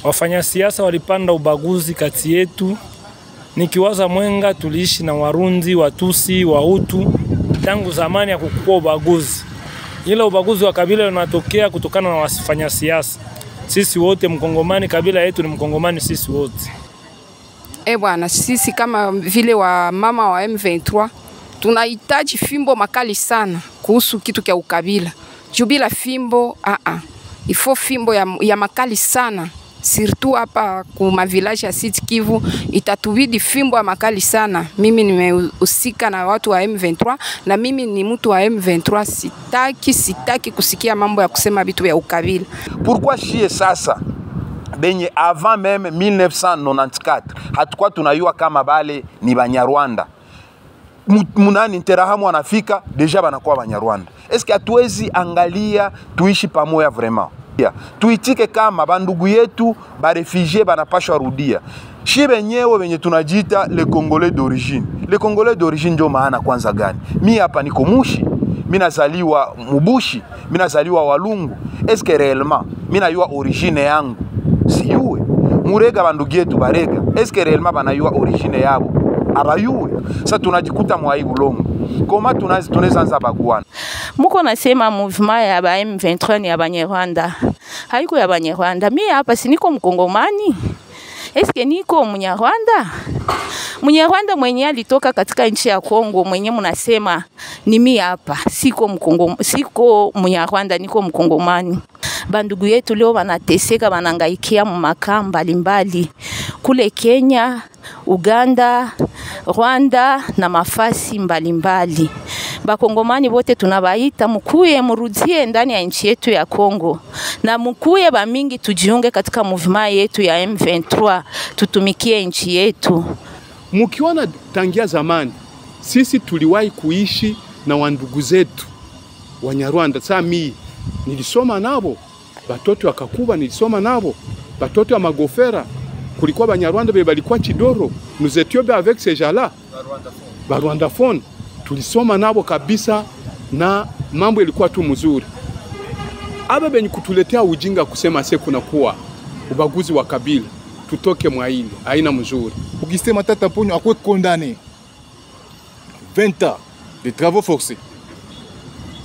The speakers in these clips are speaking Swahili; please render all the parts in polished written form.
wafanyasiasa walipanda ubaguzi kati yetu. Nikiwaza Mwenga tuliishi na Warundi, Watusi, Wahutu tangu zamani ya kukua ubaguzi. Ila ubaguzi wa kabila unatokea kutokana na wafanyasiasa. Sisi wote Mkongomani, kabila yetu ni Mkongomani sisi wote. Bwana, sisi kama vile wa mama wa M23 tunahitaji fimbo makali sana kuhusu kitu kia ukabila. Jubila fimbo ifo fimbo ya makali sana. Surtout hapa kuma village ya Sud Kivu itatubidi fimbo ya makali sana. Mimi nimehusika na watu wa M23 na mimi ni mtu wa M23, sitaki kusikia mambo ya kusema vitu ya ukabila. Pourquoi shie sasa benye avant même 1994 hatukuwa tunayua kama bale ni Banyarwanda? Munani Interahamwe wanafika deja banakuwa Banyarwanda. Est-ce que hatuwezi angalia tuishi pamoja vraiment? Tuitike kama bandugu yetu ba refugie banapashwa rudia. Shi benyewe benye tunajiita le Congolais d'origine. Le Congolais d'origine ndio maana kwanza gani? Mi hapa niko Mushi, mi nazaliwa Mubushi, mi nazaliwa Walungu. Est-ce que réellement mi najua origine yangu? Siyue. Murega bandugu yetu barega. Est-ce que réellement banayua origine yabo? Abayue. Sasa tunajikuta mwa ibulongo. Koma tunaweza anza baguana. Muko nasema mouvement ya ba M23 ni ya Banyarwanda. Haiko ya Banyarwanda. Mimi hapa si niko Mkongomani. Eske niko Mnyarwanda? Mnyarwanda mwenye alitoka katika nchi ya Kongo mwenye mnasema ni mimi hapa. Siko Mnyarwanda, niko Mkongomani. Bandugu yetu leo wanateseka, wanangaikia makaa mbalimbali kule Kenya, Uganda, Rwanda na mafasi mbalimbali. Bakongomani wote tunabaita mkuye murudie ndani ya nchi yetu ya Kongo. Na mkuye ba mingi tujiunge katika movement yetu ya M23, tutumikie nchi yetu. Mkiona tangia zamani sisi tuliwahi kuishi na wandugu zetu Wanyarwanda. Sasa mimi nilisoma nabo, batoto wakakuba nilisoma nabo, batoto wa Magofera kulikuwa Banyarwanda balikuwa Chidoro, nous étions avec ces gens-là, Rwandaphone. Tulisoma nabo kabisa na mambo ilikuwa tu mzuri. Aba benye kutuletea ujinga kusema kuna kuwa ubaguzi wa kabila, tutoke mwa hili, haina mzuri. Augustin Matata Mponyo akuwe condamné 20 ans de travaux forcés.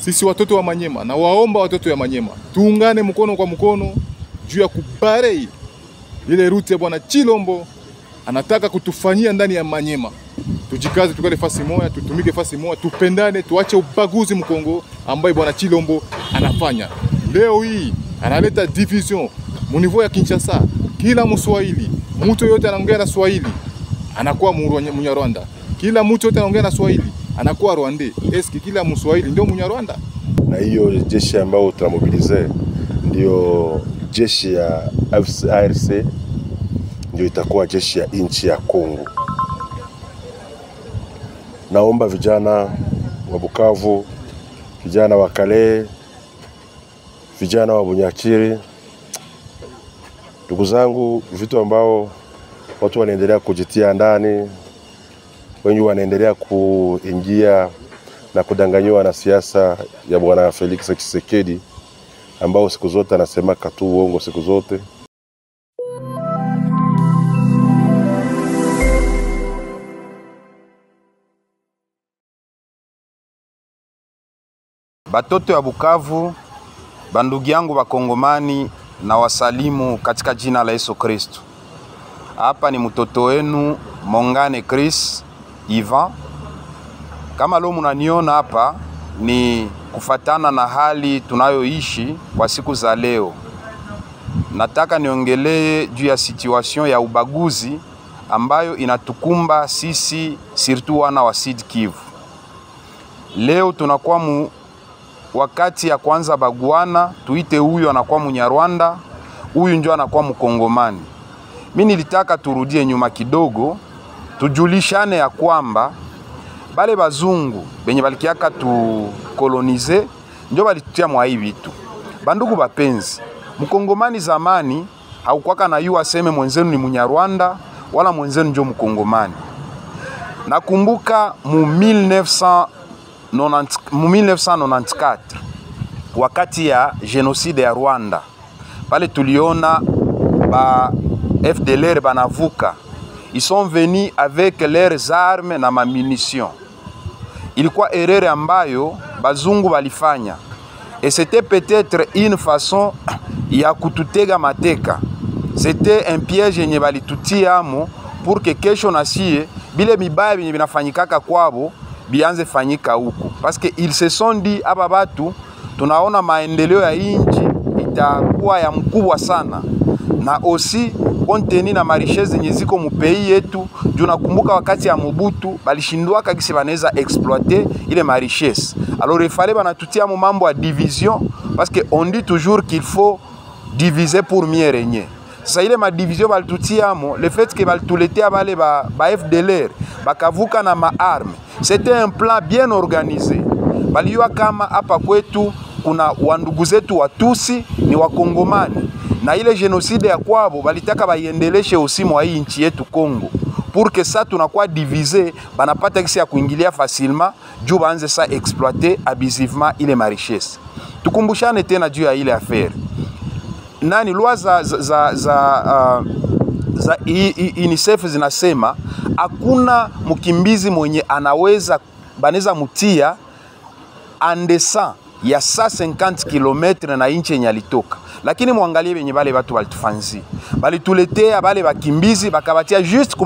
Sisi watoto wa Manyema na waomba watoto wa Manyema tuungane mkono kwa mkono juu ya kubarei ile route bwana Chilombo anataka kutufanyia ndani ya Manyema. Tujikaze tukale fasi moja, tutumike fasi moja, tupendane, tuache ubaguzi Mkongo ambaye bwana Chilombo anafanya. Leo hii analeta division mu niveau ya Kinshasa. Kila Mswahili, mtu yote anaongea na Swahili anakuwa Mnyarwanda. Kila mtu yote anaongea na Swahili anakuwa Rwandais. Eski kila Mswahili ndio Mnyarwanda? Na hiyo jeshi ambao tunamobilize ndio jeshi ya ARC, ndio itakuwa jeshi ya nchi ya Kongo. Naomba vijana wa Bukavu, vijana wa Kale, vijana wa Bunyakiri, ndugu zangu, vitu ambao watu wanaendelea kujitia ndani, wengi wanaendelea kuingia na kudanganywa na siasa ya bwana Felix Tshisekedi ambao siku zote anasema katu uongo siku zote. Batoto ya Bukavu, bandugu yangu Bakongomani, na wasalimu katika jina la Yesu Kristo. Hapa ni mtoto wenu Mongane Chris Ivan. Kama leo mnaniona hapa ni kufatana na hali tunayoishi kwa siku za leo. Nataka niongelee juu ya situation ya ubaguzi ambayo inatukumba sisi surtout wana wa Sud Kivu. Leo tunakuwa wakati ya kwanza baguana, tuite huyu anakuwa Mnyarwanda, huyu ndio anakuwa Mkongomani. Mimi nilitaka turudie nyuma kidogo, tujulishane ya kwamba bale bazungu benye balikiaka tu kolonize ndio balitutia mwa hivi vitu. Bandugu bapenzi, Mkongomani zamani haukwaka na yu aseme mwenzenu ni Mnyarwanda wala mwenzenu ndio Mkongomani. Nakumbuka mu 1994 wakati ya genocide ya Rwanda, pale tuliona ba FDLR banavuka, ils sont venus avec leurs armes na munitions. Ilikuwa erreur ambayo bazungu balifanya, et c'était peut-être une façon ya kututega mateka. C'était un piège yenye balitutiamo pour que kesho na sie bile mibaya binye binafanyikaka kwabo bianze fanyika huku, parce que ils se sont dit aba batu tunaona maendeleo ya inchi itakuwa ya mkubwa sana, na aussi konteni na maricheze zenye ziko mu pays yetu. Juu nakumbuka wakati ya Mobutu balishindwa kagisi banaweza exploiter ile marichesse. Alors il fallait banatutia mu mambo ya division, parce que on dit toujours qu'il faut diviser pour mieux régner. Sasa ile ma division balitutia mo, le fait que balituletea bale ba FDLR bakavuka na maarme, c'était un plan bien organisé. Baliwa kama hapa kwetu kuna wandugu zetu Watusi ni Wakongomani, na ile genocide ya kwabo balitaka baiendeleshe usimu wa hii nchi yetu Kongo, pour que ça tunakuwa divisé, banapata kisi ya kuingilia facilement juu baanze sa exploiter abusivement ile richesse. Tukumbushane tena juu ya ile affaire. Nani loi za UNICEF zinasema hakuna mkimbizi mwenye banaweza mutia andesa ya 150 km na inchi yenye alitoka. Lakini muangalie benye bale batu balitufanzi, balituletea bale bakimbizi bakabatia juste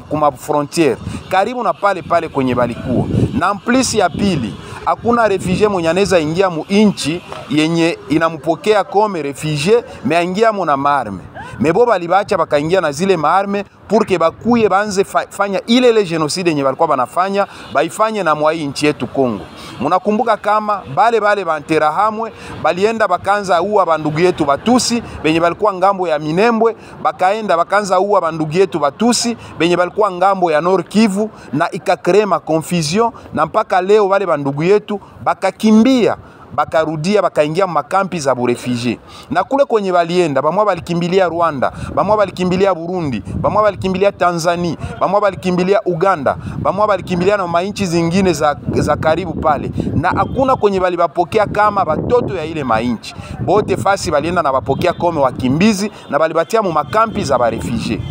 kuma frontiere karibu na pale kwenye balikuwa. Na mplisi ya pili, hakuna refugee mwenye anaweza ingia mu inchi yenye inamupokea kome refugee me aingia mu na marme. Mebo balibacha bakaingia na zile maarme pour que bakuye banze fanya ile genocide yenye balikuwa banafanya baifanye na mwa nchi yetu Kongo. Munakumbuka kama bale banterahamwe balienda bakanza uwa bandugu yetu Batusi benye balikuwa ngambo ya Minembwe, bakaenda bakanza uwa bandugu yetu Batusi benye balikuwa ngambo ya Nord Kivu, na ikakrema confusion, na mpaka leo bale bandugu yetu bakakimbia bakarudia bakaingia makampi za burefugee. Na kule kwenye balienda bamwa balikimbilia Rwanda, bamwa balikimbilia Burundi, bamwa balikimbilia Tanzania, bamwa balikimbilia Uganda, bamwa balikimbilia na mainchi zingine za karibu pale, na hakuna kwenye balibapokea kama batoto ya ile mainchi. Bote fasi balienda na bapokea kome wakimbizi na balibatia mu makampi za barefugee.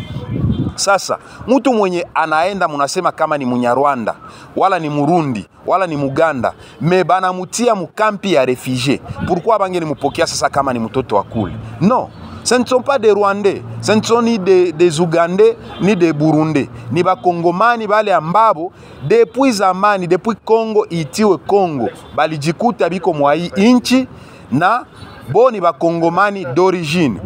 Sasa mtu mwenye anaenda munasema kama ni Munyarwanda wala ni Murundi wala ni Muganda, me banamutia mukampi ya refugee. Pourquoi bangeni mupokea sasa kama ni mtoto wa kule? Non, ce ne sont pas des Rwandais, ce ne sont ni des Ougandais ni des Burundais, ni bakongomani bale ambabo depuis zamani, depuis Congo itiwe Congo balijikuta biko mwa hii inchi, na boni bakongomani d'origine.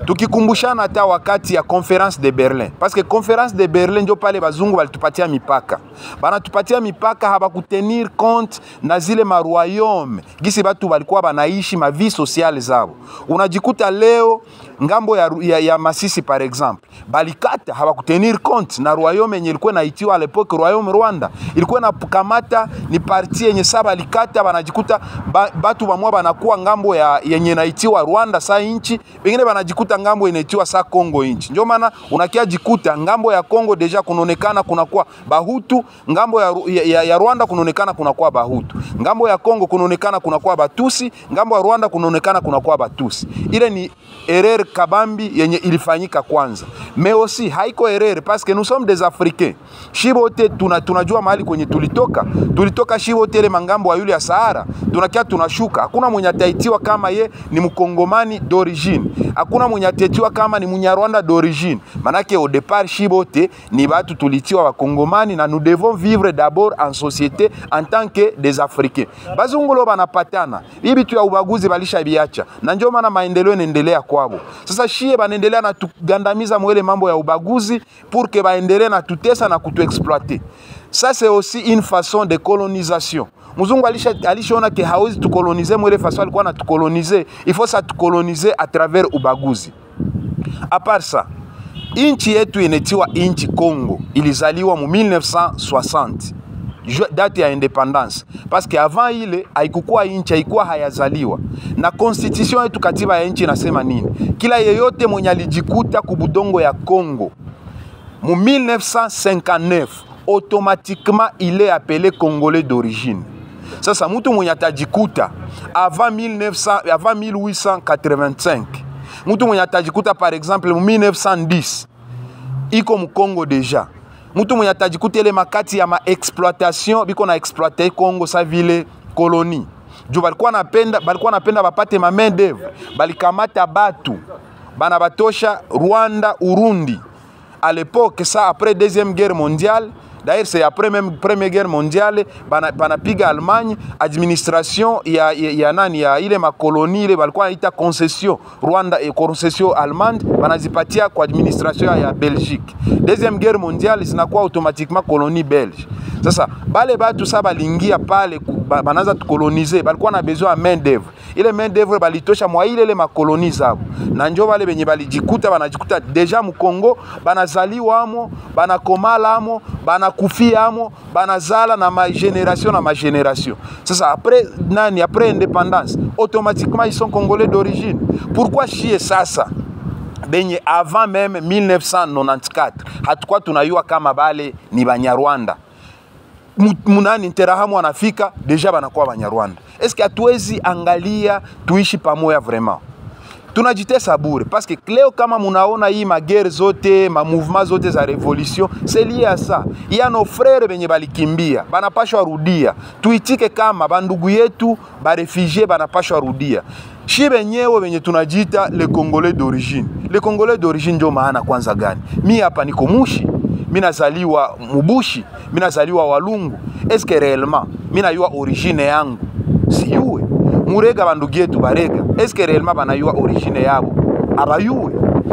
Tukikumbushana hata wakati ya Conference de Berlin, parce que Conference de Berlin ndio pale bazungu balitupatia mipaka. Banatupatia mipaka, habakutenir compte na zile maroyaume gisi batu balikuwa banaishi ma vie sociale zao. Unajikuta leo ngambo ya Masisi par exemple, balikata habakutenir compte na royaume yenye ilikuwa naitiwa à l'époque royaume Rwanda. Ilikuwa na kamata ni parti yenye saba alikata, banajikuta batu bamwa banakuwa ngambo yenye naitiwa Rwanda sa inchi, wengine banajikuta ngambo inaitiwa sa Kongo inchi. Ndio maana unakia jikuta ngambo ya Kongo deja kunaonekana kunakuwa Bahutu, ngambo ya Rwanda kunaonekana kunakuwa Bahutu, ngambo ya Kongo kunaonekana kunakuwa Batusi, ngambo ya Rwanda kunaonekana kunakuwa Batusi. Ile ni erreur kabambi yenye ilifanyika kwanza. Mais aussi haiko erreur parce que nous sommes des Africains. Shibote tunajua mahali kwenye tulitoka shibote ile mangambo ya yule ya Sahara, tunakia tunashuka. Hakuna mwenye ataitiwa kama ye ni mkongomani d'origine, hakuna mwenye ataitiwa kama ni Munyarwanda d'origine. Manake au départ shibote ni batu tulitiwa wakongomani, na nous devons vivre d'abord en société en tant que des Africains. Bazungulo banapatana bibi tu ya ubaguzi balisha biacha, na ndio maana maendeleo yanaendelea kwabo. Sasa shie banaendelea na tugandamiza mwele mambo ya ubaguzi pour que baendelee na tutesa na kutuexploiter. Ça c'est aussi une façon de colonisation. Muzungu alishaona ke hawezi tukolonize mwele façon alikuwa na tukolonize, il faut ça tukolonize à travers ubaguzi. À part ça, inchi yetu inetiwa inchi Congo ilizaliwa mu 1960, date ya independence, parce que avant ile haikukuwa inchi, haikuwa hayazaliwa. Na constitution yetu, katiba ya inchi inasema nini? Kila yeyote mwenye alijikuta kubudongo ya Congo mu 1959 automatiquement il est appelé Congolais d'origine. Sasa mtu mwenye atajikuta avant 1885 Mtu mwenye atajikuta par exemple 1910 iko Mkongo deja. Mtu mwenye atajikuta ile makati ya exploitation biko na exploiter Kongo sa vile colonie. Juu balikuwa napenda bapate ma main d'œuvre, balikamata batu bana batosha Rwanda, Urundi. À l'époque, ça après deuxième guerre mondiale, d'ailleurs c'est après même première guerre mondiale, bana piga Allemagne, administration ya ile makolonie ile balikuwa ita concession Rwanda et concession allemande banazipatia kwa administration ya Belgique. Deuxième guerre mondiale zinakuwa automatiquement colonie belge. Sasa bale batu sasa balingia pale banaanza tukoloniser, balikuwa na besoin ya main d'œuvre. Ile main d'œuvre balitosha mwa ile makolonie zabo. Na njo wale benye balijikuta banajikuta deja mu Kongo, banazaliwa amo, banakomala amo, banakufia amo, banazala na ma génération. Sasa après indépendance, automatiquement ils sont congolais d'origine. Pourquoi chier sasa? Benye avant même 1994 hatukuwa tunayua kama bale ni Banyarwanda. Munani Interahamwe anafika deja banakuwa Banyarwanda. Est-ce que hatuwezi angalia tuishi pamoja vraiment? Tunajitesa bure parce que leo kama munaona hii magere zote, ma mouvement zote za révolution, c'est lié à ça. Il y a nos frères benye balikimbia, banapashwa rudia. Tuitike kama bandugu yetu ba réfugiés banapashwa rudia. Shi benyewe benye tunajita les Congolais d'origine. Les Congolais d'origine ndio maana kwanza gani? Mi hapa niko Mushi, mi nazaliwa Mubushi, mi nazaliwa Walungu. Est-ce que réellement mi najua origine yangu? Siyue. Murega bandugu yetu barega. Est-ce que réellement banayua origine yabo? Abayue.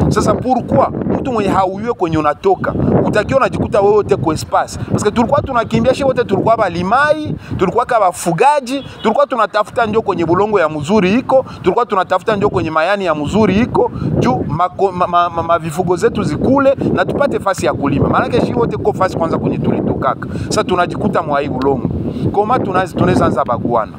Sasa pourquoi mtu mwenye hauyue kwenye unatoka utakiwa unajikuta wewe wote kwa espace? Parce que tulikuwa tunakimbia shi wote, tulikuwa balimai, tulikuwa kama wafugaji, tulikuwa tunatafuta ndio kwenye bulongo ya mzuri iko, tulikuwa tunatafuta ndio kwenye mayani ya mzuri iko, juu vifugo zetu zikule na tupate fasi ya kulima. Maana yake shi wote kwa fasi kwanza kwenye tulitokaka. Sasa tunajikuta mwa hii bulongo. Koma tunaweza anza baguana.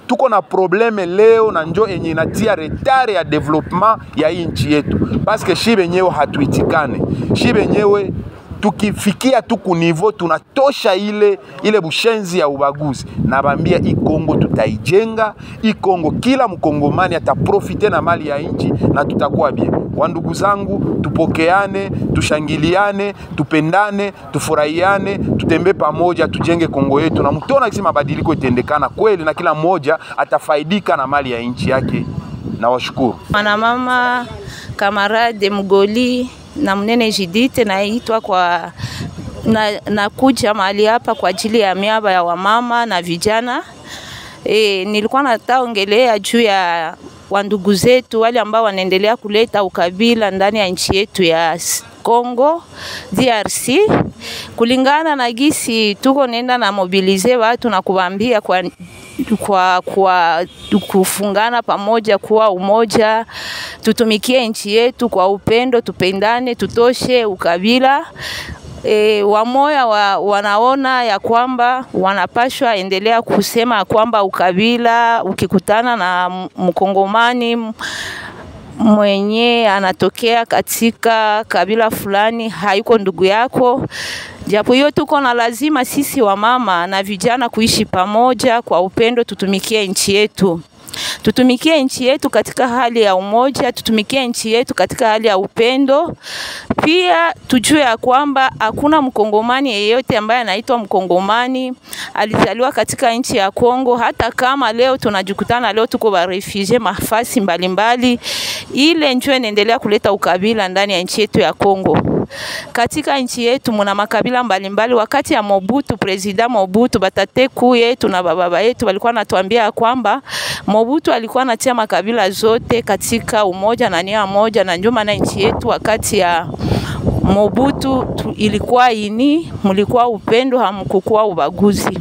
Tuko na probleme leo na njo enye inatia retard ya development ya hii nchi yetu. Parce que shi benyewe hatuitikane. Shi benyewe tukifikia tuku niveau tunatosha ile bushenzi ya ubaguzi. Nabambia hii Kongo tutaijenga, hii Kongo kila mkongomani ataprofite na mali ya nchi na tutakuwa bien. Wandugu zangu, tupokeane, tushangiliane, tupendane, tufurahiane, tutembe pamoja, tujenge Kongo yetu na mtona kisi mabadiliko itendekana kweli na kila mmoja atafaidika na mali ya nchi yake. Na washukuru. Mama kamarade Mgoli na Mnene Jidite naitwa kwa na kuja mahali hapa kwa ajili ya miaba ya wamama na vijana. Nilikuwa nataongelea juu ya wandugu zetu wale ambao wanaendelea kuleta ukabila ndani ya nchi yetu ya Kongo DRC. Kulingana na gisi tuko nenda na mobilize watu na kuwaambia kwa kufungana pamoja, kuwa umoja, tutumikie nchi yetu kwa upendo, tupendane, tutoshe ukabila. Wamoya wanaona ya kwamba wanapashwa endelea kusema kwamba ukabila, ukikutana na mkongomani mwenye anatokea katika kabila fulani hayuko ndugu yako. Japo hiyo tuko na lazima sisi wamama na vijana kuishi pamoja kwa upendo, tutumikie nchi yetu. Tutumikie nchi yetu katika hali ya umoja, tutumikie nchi yetu katika hali ya upendo. Pia tujue ya kwamba hakuna mkongomani yeyote ambaye anaitwa mkongomani alizaliwa katika nchi ya Kongo. Hata kama leo tunajikutana, leo tuko ba refugee mafasi mbalimbali, ile njoo inaendelea kuleta ukabila ndani ya nchi yetu ya Kongo. Katika nchi yetu muna makabila mbalimbali. Wakati ya Mobutu, president Mobutu, batateku yetu na baba yetu walikuwa natuambia kwamba Mobutu alikuwa anatia makabila zote katika umoja na nia moja, na ndio maana nchi yetu wakati ya Mobutu ilikuwa mulikuwa upendo, hamkukua ubaguzi.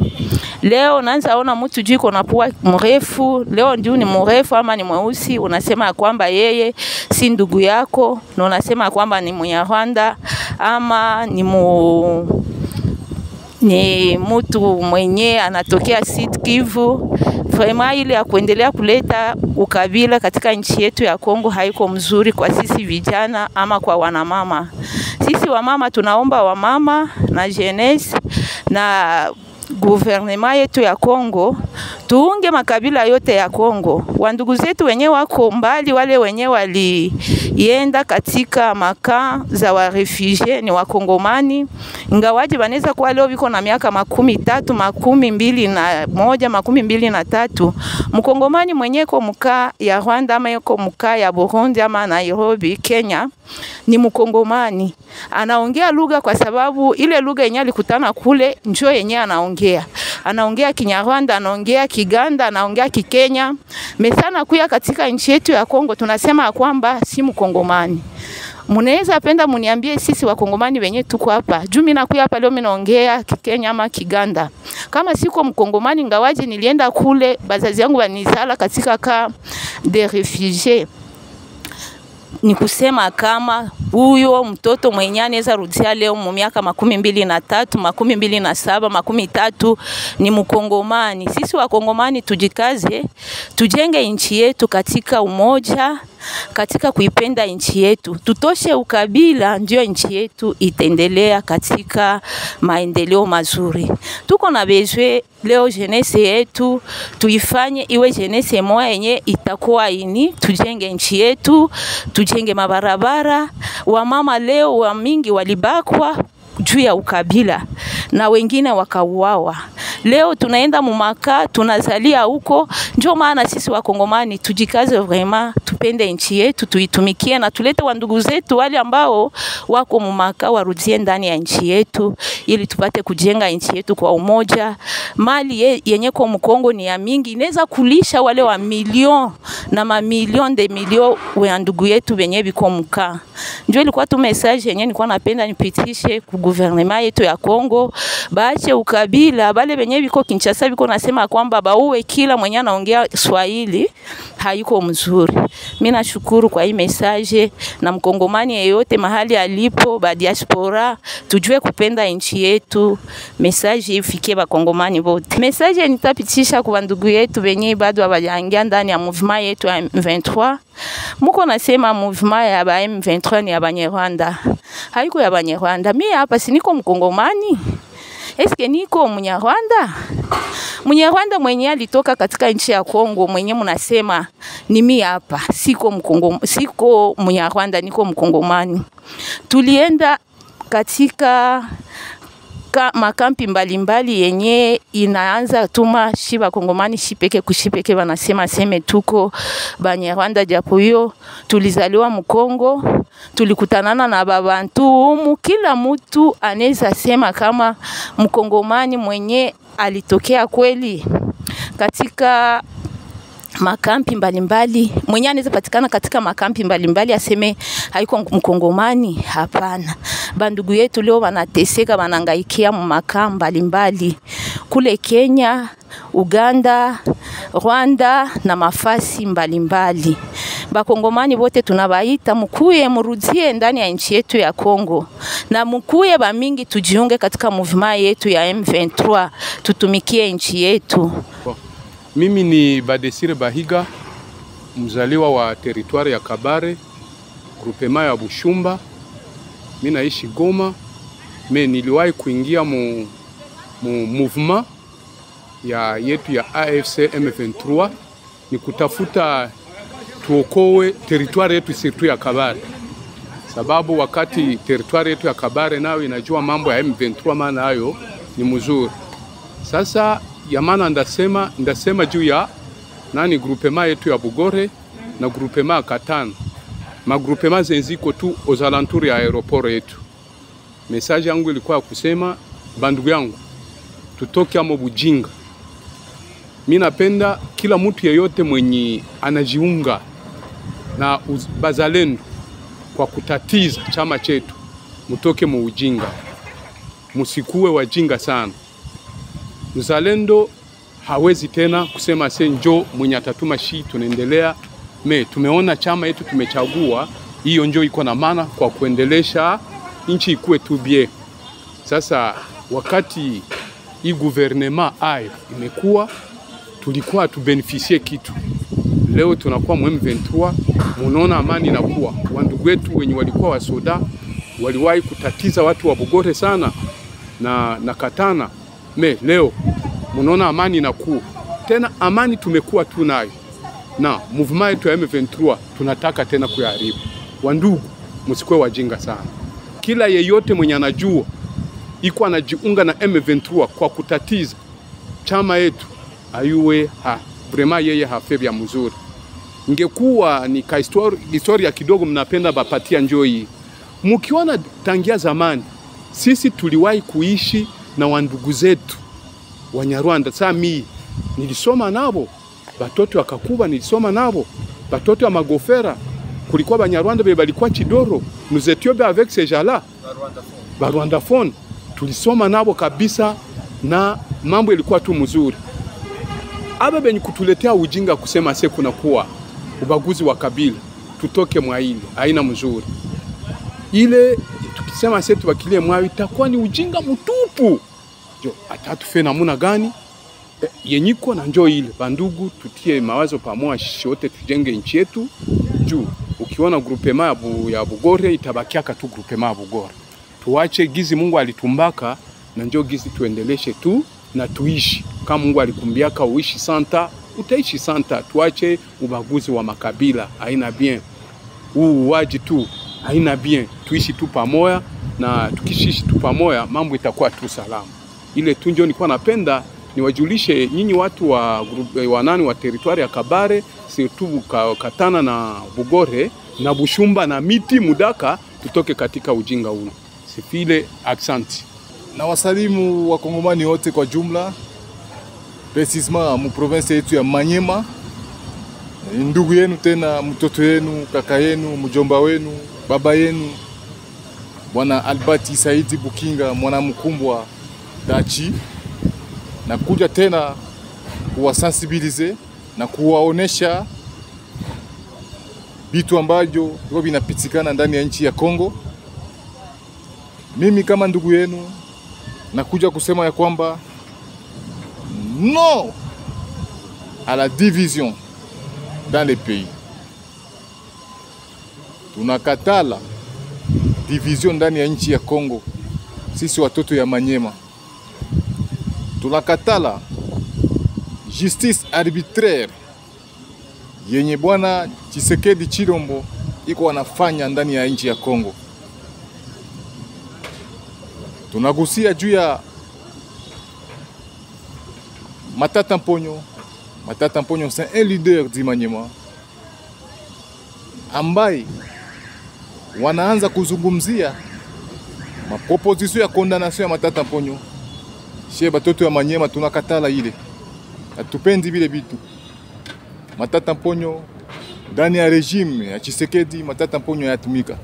Leo naanza ona mtu jiko na pua mrefu, leo ndio ni mrefu ama ni mweusi, unasema kwamba yeye si ndugu yako, na unasema kwamba ni Mnyarwanda ama ni mtu mwenye anatokea Sud Kivu. Vraiment ile ya kuendelea kuleta ukabila katika nchi yetu ya Kongo haiko mzuri kwa sisi vijana ama kwa wanamama. Sisi wamama tunaomba wamama na jeunesse na gouvernement yetu ya Kongo tuunge makabila yote ya Kongo. Wandugu zetu wenye wako mbali, wale wenye walienda katika maka za wa refugee ni wakongomani, ingawaje banaweza kuwa leo biko na miaka 13, 21, 23. Mkongomani mwenye ko muka ya Rwanda ama yuko muka ya Burundi ama Nairobi, Kenya, ni mkongomani. Anaongea lugha kwa sababu ile lugha yenye alikutana kule njoo yenye anaongea. Anaongea Kinyarwanda, anaongea Kiganda, anaongea Kikenya. Mesana kuya katika nchi yetu ya Kongo tunasema kwamba si mkongomani. Munaweza penda muniambie sisi wakongomani wenye tuko hapa. Juu mimi nakuya hapa leo mimi naongea Kikenya ama Kiganda. Kama siko mkongomani ngawaje nilienda kule bazazi yangu wanizala katika ka de refugiés. Ni kusema kama huyo mtoto mwenye anaweza rudia leo mu miaka 23, 27, 30 ni mkongomani. Sisi wakongomani tujikaze, tujenge nchi yetu katika umoja, katika kuipenda nchi yetu. Tutoshe ukabila, ndio nchi yetu itendelea katika maendeleo mazuri. Tuko na bezwe leo jeunesse yetu tuifanye iwe jeunesse moja yenye itakuwa ini, tujenge nchi yetu, tujenge mabarabara. Wamama leo wa mingi walibakwa juu ya ukabila na wengine wakauawa. Leo tunaenda mumaka, tunazalia huko. Ndio maana sisi wakongomani tujikaze vraiment, tupende nchi yetu, tuitumikie na tulete wandugu zetu wale ambao wako mumaka warudie ndani ya nchi yetu ili tupate kujenga nchi yetu kwa umoja. Mali yenye kwa Mkongo ni ya mingi, inaweza kulisha wale wa milioni na mamilioni de milioni wa ndugu yetu wenye biko muka. Ndio ilikuwa tu message yenye nilikuwa napenda nipitishe ku gouvernement yetu ya Kongo, baache ukabila. Bale wenye biko Kinshasa biko nasema kwamba bauwe kila mwenye anaongea Swahili hayuko mzuri. Mimi nashukuru kwa hii message, na mkongomani yeyote mahali alipo ba diaspora tujue kupenda nchi yetu. Message ifikie bakongomani wote. Message nitapitisha kwa ndugu yetu wenye bado hawajaingia ndani ya movement yetu ya M23. Muko nasema movement ya ba M23 ni ya Banyarwanda. Haiko ya Banyarwanda. Mimi hapa si niko mkongomani. Eske niko Munyarwanda? Munyarwanda mwenye alitoka katika nchi ya Kongo mwenye mnasema ni mimi hapa. Siko Munyarwanda, niko mkongomani. Tulienda katika makampi mbalimbali yenye inaanza tuma shiba kongomani shipeke kushipeke wanasema seme tuko Banyarwanda, japo hiyo tulizaliwa Mkongo, tulikutanana na babantu. Kila mtu anaweza sema kama mkongomani mwenye alitokea kweli katika makampi mbalimbali, mwenye anaweza patikana katika makampi mbalimbali aseme haiko mkongomani. Hapana. Bandugu yetu leo wanateseka, wanangaikia mu makampi mbalimbali kule Kenya, Uganda, Rwanda na mafasi mbalimbali. Bakongomani wote tunabaita mkuye murudie ndani ya nchi yetu ya Kongo, na mkuye ba mingi tujiunge katika movement yetu ya M23, tutumikie nchi yetu. Mimi ni Badesire Bahiga, mzaliwa wa teritwari ya Kabare, grupema ya Bushumba. Mimi naishi Goma. Mimi niliwahi kuingia mu movement yetu ya AFC M23 ni kutafuta tuokoe teritwari yetu sirtu ya Kabare. Sababu wakati teritwari yetu ya Kabare nayo inajua mambo ya M23 maana hayo ni mzuri. Sasa yamana ndasema juu ya nani grupema yetu ya Bugore na grupema ya Katana. Magrupema zenziko tu ozalanturi ya aeroport yetu. Message yangu ilikuwa kusema bandugu yangu tutoke amo bujinga. Mimi napenda kila mtu yeyote mwenye anajiunga na bazalendo kwa kutatiza chama chetu, mutoke mu ujinga. Musikuwe wajinga sana. Mzalendo hawezi tena kusema senjo mwenye atatuma shi tunaendelea. Tumeona chama yetu tumechagua, hiyo njo iko na maana kwa kuendelesha nchi ikuwe tu bien. Sasa wakati hii gouvernement imekuwa, tulikuwa tubeneficie kitu. Leo tunakuwa mu M23, munaona amani inakuwa. Wandugu wetu wenye walikuwa wasoda waliwahi kutatiza watu wa Bugore sana na Katana. Leo munaona amani inakuwa. tena amani tumekuwa tu nayo, na movement yetu ya M23 tunataka tena kuyaharibu. Wandugu, msikuwe wajinga sana. Kila yeyote mwenye anajua iko anajiunga na M23 kwa kutatiza chama yetu, ayuwe vraiment yeye hafebya mzuri. Ingekuwa ni historia kidogo mnapenda bapatia njoi. Mkiona tangia zamani sisi tuliwahi kuishi na wandugu zetu Wanyarwanda. Sasa mimi nilisoma nabo, batoto wakakuba nilisoma nabo, batoto wa Magofera, kulikuwa Banyarwanda be balikuwa Chidoro, nous étions avec ces gens-là, Rwandaphone, tulisoma nabo kabisa na mambo ilikuwa tu mzuri. Aba benye kutuletea ujinga kusema se kuna kuwa ubaguzi wa kabila, tutoke mwa ile haina mzuri. Ile tukisema se tubakilie mwa itakuwa ni ujinga mtupu. Jo, atatufe namuna gani? Yenyiko na njoo ile bandugu, tutie mawazo pamoja, shote tujenge nchi yetu. Juu ukiona grupema ya Bugore itabakiaka tu grupema ya Bugore. Tuache gizi Mungu alitumbaka na njoo gizi tuendeleshe tu na tuishi. Kama Mungu alikumbiaka uishi santa, utaishi santa. Tuache ubaguzi wa makabila, haina bien. Uwaji tu, haina bien. Tuishi tu pamoja, na tukishishi tu pamoja mambo itakuwa tu salama. Ile tu ndio nilikuwa napenda niwajulishe nyinyi watu wa nani wa territoire ya Kabare, surtout Katana na Bugore na Bushumba na Miti Mudaka, tutoke katika ujinga huu. Sifile accent. Na wasalimu wa Kongomani wote kwa jumla, precisement mu province yetu ya Manyema. Ndugu yenu tena, mtoto yenu, kaka yenu, mjomba wenu, baba yenu, Bwana Albati Saidi Bukinga, mwana mkumbwa Dachi, na kuja tena kuwasensibilize na kuwaonesha vitu ambavyo vinapitikana ndani ya nchi ya Kongo. Mimi kama ndugu yenu nakuja kusema ya kwamba non à la division dans les pays. Tunakatala division ndani ya nchi ya Kongo. Sisi watoto ya Manyema tunakatala justice arbitraire yenye bwana Tshisekedi Chilombo iko wanafanya ndani ya nchi ya Kongo. Tunagusia juu ya Matata Mponyo. Matata Mponyo c'est un leader du Manyema ambaye wanaanza kuzungumzia maproposition ya condamnation ya Matata Mponyo. Shie batoto ya Manyema tunakatala ile. Hatupendi vile vitu. Matata Mponyo ndani ya regime ya Tshisekedi, Matata Mponyo yatumika.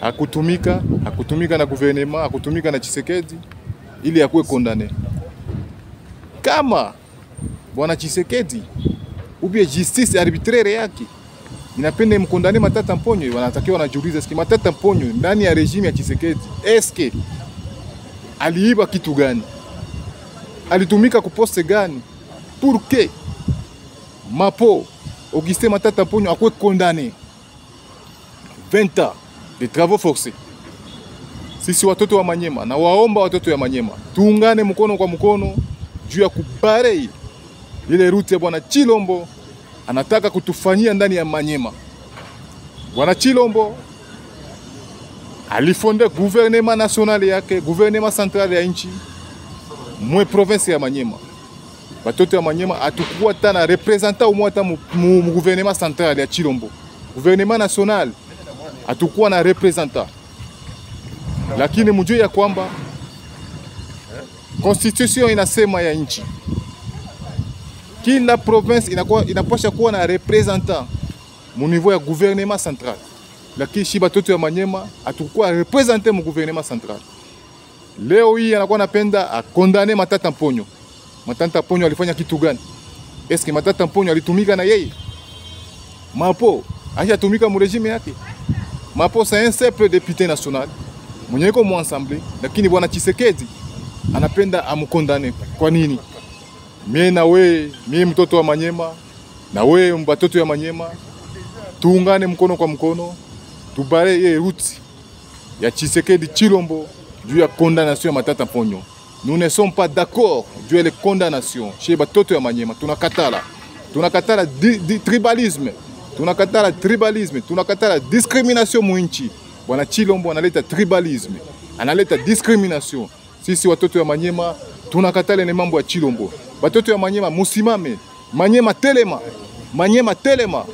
Hakutumika na gouvernement, hakutumika na Tshisekedi ili yakuwe condamné. Kama bwana Tshisekedi ubie justice arbitraire yake inapende mkondane Matata Mponyo, wanatakiwa wanajiuliza siki Matata Mponyo ndani ya regime ya Tshisekedi eske aliiba kitu gani? Alitumika kuposte gani? Pour que Mapo Augustin Matata Mponyo akuwe condamné 20 ans de travaux forcés. Sisi watoto wa Manyema na waomba watoto ya Manyema tuungane mkono kwa mkono juu ya kubare ile route ya bwana Chilombo anataka kutufanyia ndani ya Manyema. Bwana Chilombo alifonde gouvernement national yake, gouvernement central ya nchi mwe province ya Manyema. Watoto ya Manyema atakuwa tana representant umwata mu gouvernement central ya Chilombo. Gouvernement national atakuwa na representant. Lakini mjue ya kwamba constitution inasema ya nchi kila province inapaswa kuwa na representant mu niveau ya gouvernement central. Lakini shi batoto ya Manyema atakuwa representer mu gouvernement central. Leo hii anakuwa napenda akondane Matata Mponyo. Matata Mponyo alifanya kitu gani? Eske Matata Mponyo alitumika na yeye? Mapo hajatumika mu regime yake. Mapo c'est un simple député national mwenye yuko mu assemblée, lakini bwana Tshisekedi anapenda amkondane. Kwa nini? Mimi na we, mimi mtoto wa Manyema na we mbatoto ya Manyema tuungane mkono kwa mkono tubare ye route ya Tshisekedi Chilombo juu ya condamnation ya Matata Mponyo. nous ne sommes pas d'accord juu ile condamnation chez batoto ya Manyema. Tunakatala tribalisme, tunakatala discrimination mwinchi. Bwana Chilombo analeta tribalisme, analeta discrimination. Sisi watoto ya Manyema tunakatala ne mambo ya Chilombo. Batoto ya Manyema musimame, Manyema telema.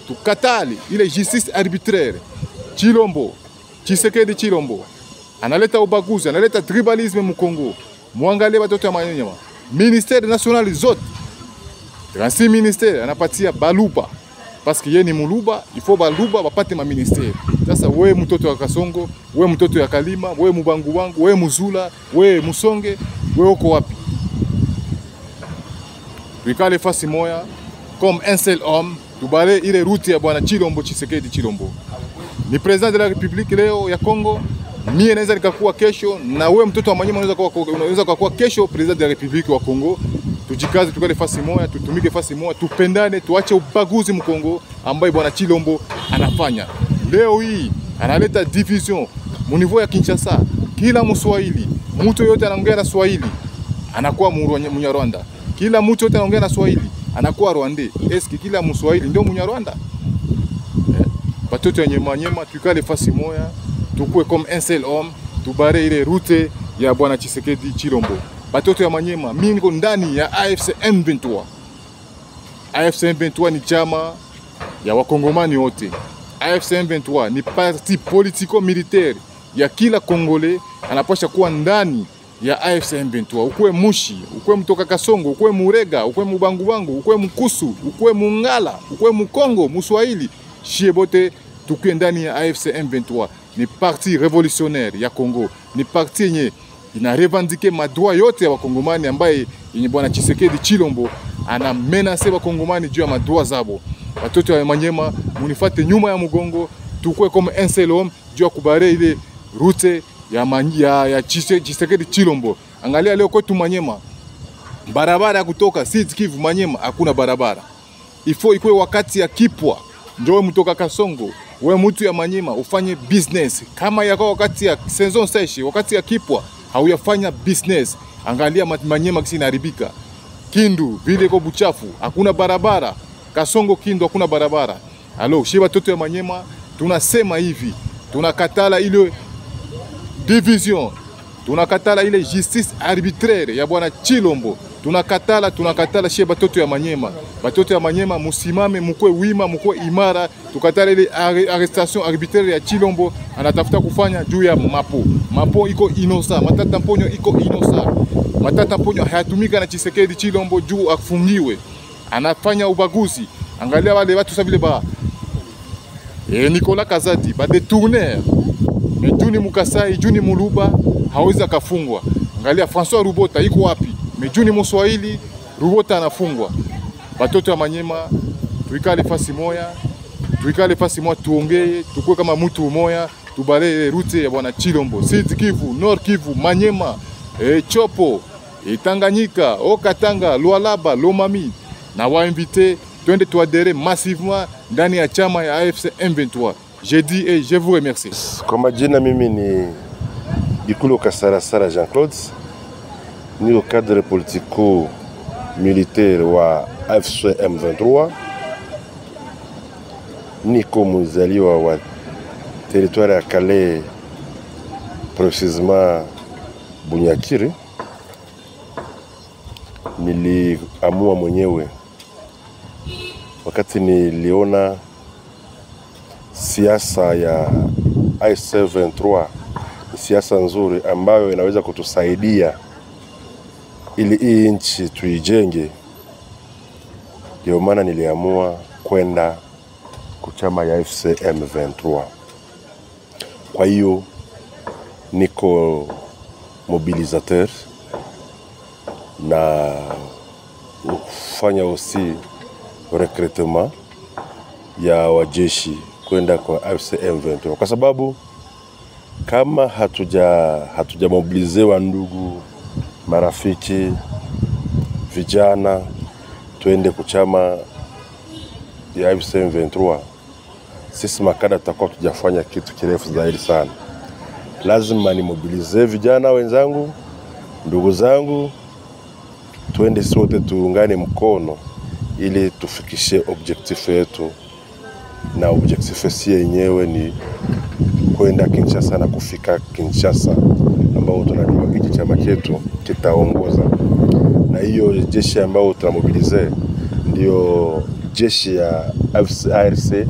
Tukatali ile justice arbitraire. Chilombo, Tshisekedi Chilombo analeta ubaguzi, analeta tribalisme mu Kongo. Muangalie watoto ya Manyema. Ministère national zote 36 ministère anapatia baluba parce que yeye ni muluba, il faut baluba bapate ma ministère. Sasa wewe mtoto wa Kasongo, wewe mtoto ya Kalima, wewe mubangu wangu, wewe Muzula, wewe Musonge, wewe uko wapi? Tuikale fasi moya comme un seul homme, tubale ile route ya bwana Chilombo Tshisekedi Chilombo. Ni president de la République leo ya Kongo, mimi naweza nikakuwa kesho, na wewe mtoto wa Manyema unaweza kuwa kesho president de la République wa Kongo. Tujikaze, tukale fasi moja, tutumike fasi moja, tupendane, tuache ubaguzi mkongo ambaye bwana Chilombo anafanya. Leo hii analeta division mu niveau ya Kinshasa. Kila Mswahili, mtu yote anaongea na Swahili anakuwa Mnyarwanda. Kila mtu yote anaongea na Swahili anakuwa Rwandais. Eski kila Mswahili ndio Mnyarwanda? Batoto ya Manyema tukale fasi moja, tukue comme un seul homme, tubare ile route ya bwana Tshisekedi Chilombo. Batoto ya Manyema, mimi niko ndani ya AFC M23. AFC M23 ni chama ya wakongomani wote. AFC M23 ni parti politico-militaire ya kila Kongole anapasha kuwa ndani ya AFC M23. Ukwe Mushi, ukwe mtoka Kasongo, ukwe Murega, ukwe Mubangu, ukwe Mkusu, ukwe Mungala, ukwe Mukongo, Muswahili, shie bote tukue ndani ya AFC M23. Ni parti révolutionnaire ya Kongo, ni parti yenye ina revendique madroit yote ya wakongomani ambaye yenye bwana Tshisekedi Chilombo ana menace wakongomani juu ya madroit zabo. Watoto ya Manyema munifate nyuma ya mugongo, tukue comme un seul homme juu ya kubare ile route ya Tshisekedi Chilombo. Angalia leo kwetu Manyema, barabara ya kutoka Sud Kivu Manyema hakuna barabara. Ifo ikuwe wakati ya kipwa, ndio mtoka Kasongo, wewe mtu ya Manyema ufanye business. Kama yako wakati ya saison sèche, wakati ya kipwa hauyafanya business. Angalia Manyema kisi inaharibika. Kindu vile ko buchafu, hakuna barabara. Kasongo Kindu hakuna barabara. Alo, shiba watoto ya Manyema tunasema hivi, tunakatala ile division, tunakatala ile justice arbitraire ya bwana Chilombo. Tunakatala shiba watoto ya Manyema. Watoto ya Manyema musimame, mukwe wima, mukwe imara. Tukatala ile arrestation arbitraire ya Chilombo anatafuta kufanya juu ya Mapo iko inosa, Matata Mponyo iko inosa. Matata Mponyo hayatumika na Tshisekedi Chilombo juu afungiwe. Anafanya ubaguzi. Angalia wale watu savile ba Nicolas Kazadi ba détourner. Mejuni Mukasai, Juni Muluba hawezi kafungwa. Angalia François Rubota iko wapi? Mejuni Mswahili Rubota anafungwa. Watoto ya Manyema tuikale fasi moja, tuongee, tukue kama mtu umoja, tubale route ya bwana Chilombo. Sud Kivu, Nord Kivu, Manyema, Chopo, Tanganyika, Okatanga, Lualaba, Lomami. Na wainvite twende tuadere massivement ndani ya chama ya AFC M23. Je dis et je vous remercie. Kwa majina mimi ni Bikulo Kasarasara Jean-Claude, ni au cadre politico militaire wa AFC M23. Niko mzaliwa wa territoire ya Kale, précisément Bunyakiri. Niliamua mwenyewe wakati niliona siasa ya AFC M23 ni siasa nzuri ambayo inaweza kutusaidia ili hii nchi tuijenge. Ndio maana niliamua kwenda kuchama ya AFC M23. Kwa hiyo niko mobilisateur na ufanya aussi recrutement ya wajeshi kwenda kwa AFC M23, kwa sababu kama hatuja mobilizewa ndugu, marafiki, vijana tuende kuchama ya AFC M23, sisi makada tutakuwa tujafanya kitu kirefu zaidi sana. Lazima ni mobilize vijana wenzangu Ndugu zangu, tuende sote tuungane mkono ili tufikishe objectif yetu, na objectif si yenyewe ni kwenda Kinshasa na kufika Kinshasa ambao tunajua hiki chama chetu kitaongoza. Na hiyo jeshi ambao tunamobilize ndio jeshi ya AFC,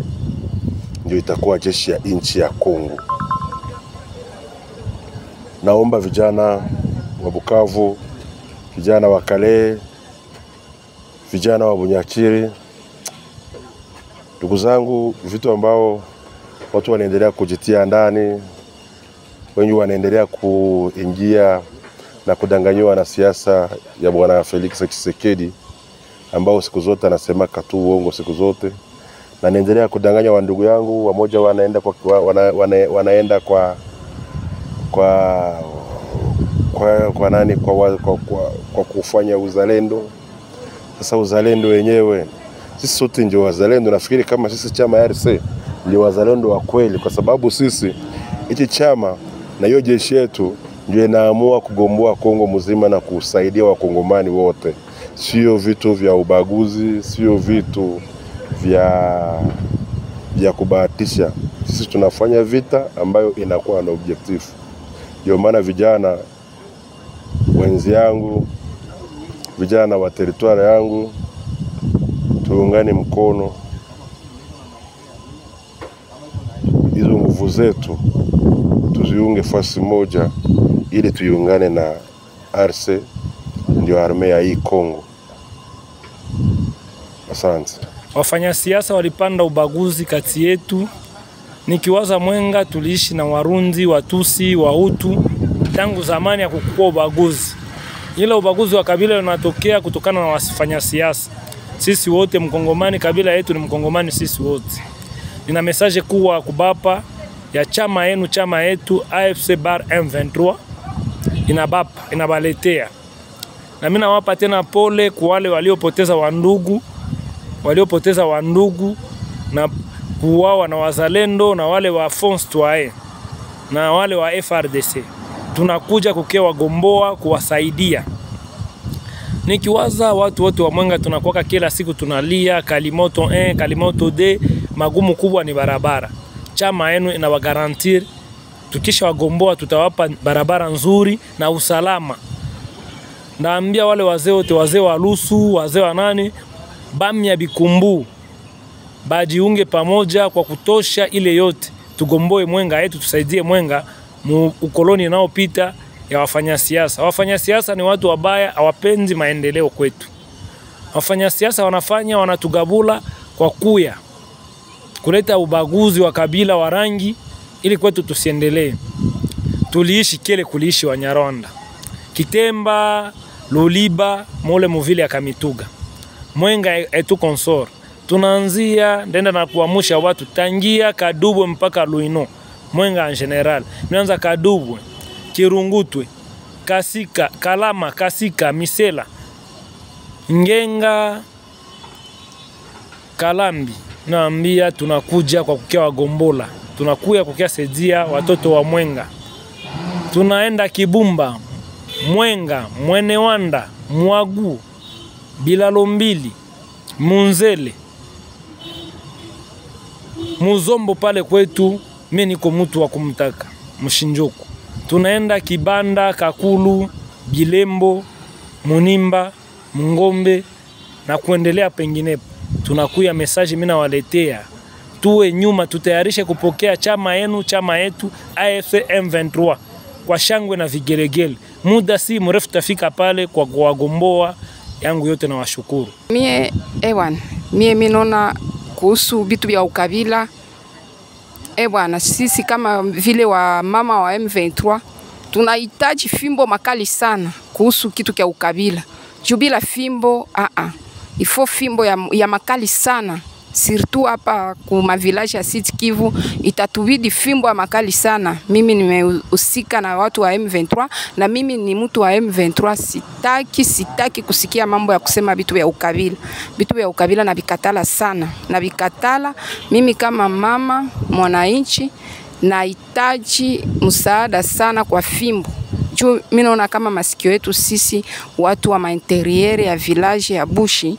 ndio itakuwa jeshi ya nchi ya Kongo. Naomba vijana wa Bukavu, vijana wa Kale, vijana wa Bunyakiri, ndugu zangu, vitu ambao watu wanaendelea kujitia ndani, wengi wanaendelea kuingia na kudanganywa na siasa ya bwana Felix Tshisekedi, ambao siku zote anasema katu uongo siku zote, na anaendelea kudanganya wa ndugu yangu. Wamoja wanaenda kwa kufanya uzalendo. Sasa uzalendo wenyewe, sisi sote ndio wazalendo. Nafikiri kama sisi chama RC ndio wazalendo wa kweli, kwa sababu sisi hichi chama na hiyo jeshi yetu ndio inaamua kugomboa Kongo mzima na kusaidia wakongomani wote. Sio vitu vya ubaguzi, sio vitu vya kubahatisha. Sisi tunafanya vita ambayo inakuwa na objective. Ndio maana vijana wenzi yangu, vijana wa territoire yangu, tuungane mkono. Hizo nguvu zetu tuziunge fasi moja ili tuungane na RC, ndio armea ya hii Kongo. Asante. Wafanya siasa walipanda ubaguzi kati yetu. Nikiwaza Mwenga tuliishi na Warundi, Watusi, Wahutu tangu zamani ya kukua ubaguzi. Ila ubaguzi wa kabila unatokea kutokana na wafanya siasa. Sisi wote Mkongomani, kabila yetu ni Mkongomani sisi wote. Nina message kuwa kubapa ya chama yenu, chama yetu AFC bar M23 inabaletea. Na mimi nawapa tena pole kwa wale waliopoteza wandugu na kuuawa na wazalendo na wale wa Fonds Twae na wale wa FRDC. Tunakuja kukewa gomboa kuwasaidia. Nikiwaza watu wote wa Mwenga tunakuwa kila siku tunalia Kalimoto 1, Kalimoto 2, magumu kubwa ni barabara. Chama yenu inawagarantir tukisha wagomboa tutawapa barabara nzuri na usalama. Naambia wale wazee wote, wazee wa Lusu, wazee wa nani, Bamya Bikumbu, bajiunge pamoja kwa kutosha ile yote. Tugomboe Mwenga yetu, tusaidie Mwenga ukoloni unaopita ya wafanya siasa. Wafanya siasa ni watu wabaya, hawapendi maendeleo kwetu. Wafanya siasa wanatugabula kwa kuya kuleta ubaguzi wa kabila wa rangi ili kwetu tusiendelee. Tuliishi kile kuliishi wa Nyarwanda. Kitemba, Luliba, mole muvile ya Kamituga. Mwenga etu konsor. Tunaanzia ndenda na kuamusha watu tangia Kadubwe mpaka Luino. Mwenga en general. Mianza Kadubwe, Kirungutwe, Kasika, Kalama, Kasika, Misela, Ngenga, Kalambi. Naambia tunakuja kwa kukia wagombola. Tunakuya kukia saidia watoto wa Mwenga. Tunaenda Kibumba, Mwenga, Mwenewanda, Mwagu, Bilalombili, Munzele, Muzombo pale kwetu. Mimi niko mtu wa kumtaka Mshinjoku. Tunaenda Kibanda, Kakulu, Bilembo, Munimba, Mungombe na kuendelea penginepo. Tunakuya message mimi nawaletea. Tuwe nyuma, tutayarishe kupokea chama yenu, chama yetu AFC M23 kwa shangwe na vigelegele. Muda si mrefu tafika pale kwa kuwagomboa yangu yote na washukuru. Mie minona kuhusu bitu vya ukabila. Bwana, sisi kama vile wa mama wa M23 tunahitaji fimbo makali sana kuhusu kitu kia ukabila. Jubila fimbo ifo fimbo ya makali sana. Surtout hapa kuma village ya Sud Kivu itatubidi fimbo ya makali sana. Mimi nimehusika na watu wa M23 na mimi ni mtu wa M23. Sitaki kusikia mambo ya kusema vitu vya ukabila. Vitu vya ukabila na vikatala sana. Na vikatala mimi kama mama mwananchi nahitaji msaada sana kwa fimbo. Juu mimi naona kama masikio yetu sisi watu wa mainteriere ya village ya Bushi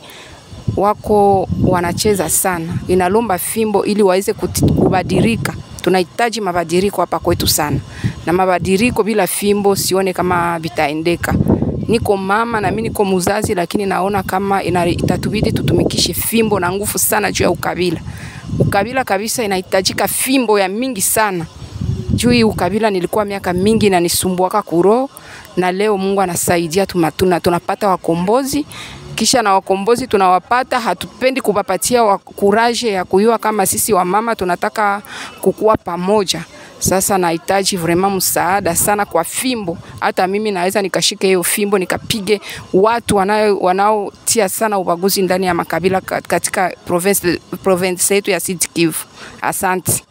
wako wanacheza sana. Inalomba fimbo ili waweze kubadilika. Tunahitaji mabadiliko hapa kwetu sana. Na mabadiliko bila fimbo sione kama vitaendeka. Niko mama na mimi niko muzazi, lakini naona kama itatubidi tutumikishe fimbo na nguvu sana juu ya ukabila. Ukabila kabisa inahitajika fimbo ya mingi sana. Juu ukabila nilikuwa miaka mingi na nisumbuaka kuro, na leo Mungu anasaidia tunapata wakombozi. Kisha na wakombozi tunawapata, hatupendi kupapatia kuraje ya kuyua kama sisi wa mama tunataka kukua pamoja. Sasa nahitaji vraiment msaada sana kwa fimbo. Hata mimi naweza nikashike hiyo fimbo nikapige watu wanaotia sana ubaguzi ndani ya makabila katika province yetu ya Sud Kivu. Asante.